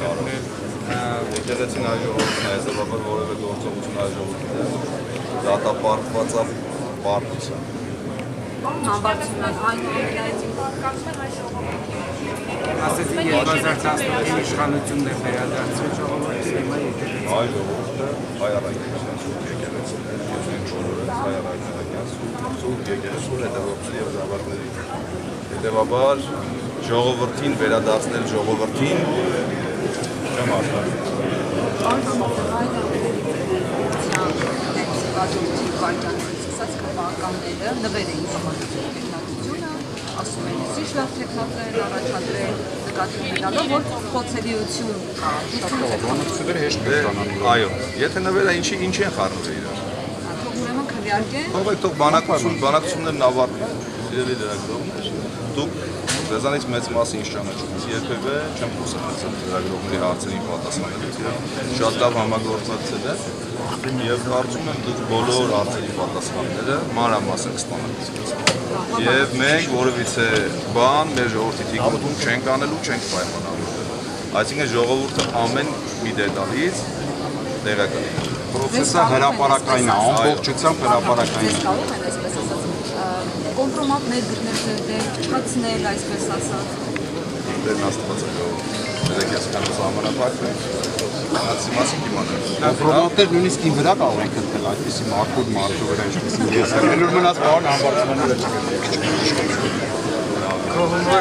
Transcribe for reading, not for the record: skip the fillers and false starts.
կրնել Եկեղեցին այ ժողովուրդն է, այսօր որևէ գործողություն այ ժողովուրդն է դատապարտված է պարտության։ Համբարձումն ասեցի 2015 իշխանությունն է վերադարձրել ժողովրդին, հիմա եկեղեցին։ Այ ժողովուրդը հայ առաքելության սուրբ եկեղեցին է, եւ մենք բոլորս հայ առաքելության սուրբ եկեղեցու հետևորդների եւ զավակների։ Հետևաբար ժողովրդին վերադարձնել ժողովրդին չեմ ասում։ Կապականները նվեր էին համակարգում տեխնատությունը, ասում են ինչ լավ տեխնատներ առաջադրել, նկատի ունենալով, որ խոցելիություն կա։ Այո, եթե նվերը ինչ են խառնվել իրար։ Թող ուրեմն քվեարկեն։ Թող բանակցություններն ավարտվեն։ Սիրելի լրագրողներ, դուք ձեզանից մեծ մասը ինչ ճանաչում եք, երբևէ չեմ խոսել լրագրողների հարցերին պատասխանելուց, շատ լավ համագործակցել եք եւ կարծում եմ դուք բոլոր հարցերի պատասխանները մանրամասն կստանաք։ Եվ մենք որևիցե բան մեր ժողովրդի թիկունքում չենք անելու, չենք պայմանավորվել։ Այսինքն ժողովուրդը ամեն մի դետալից տեղյակ է։ Պրոցեսը հրապարակային է, ամբողջությամբ հրապարակային է։ Կարող են այսպես ասած կոմպրոմատներ գտնել ձեր չկացնել այսպես ասած։ Դեռ աստվածը դերեք ես կանոն համանապարկ է։ Անացի մասին կիմանալ։ Կոմպրոմատներ նույնիսկ ին վրա կարող են գտնել այդպիսի մարդու վրա ինչպես ես եմ։ Ելույթ մնաց բան համբարձման վրա չգտնեք։ Կողմը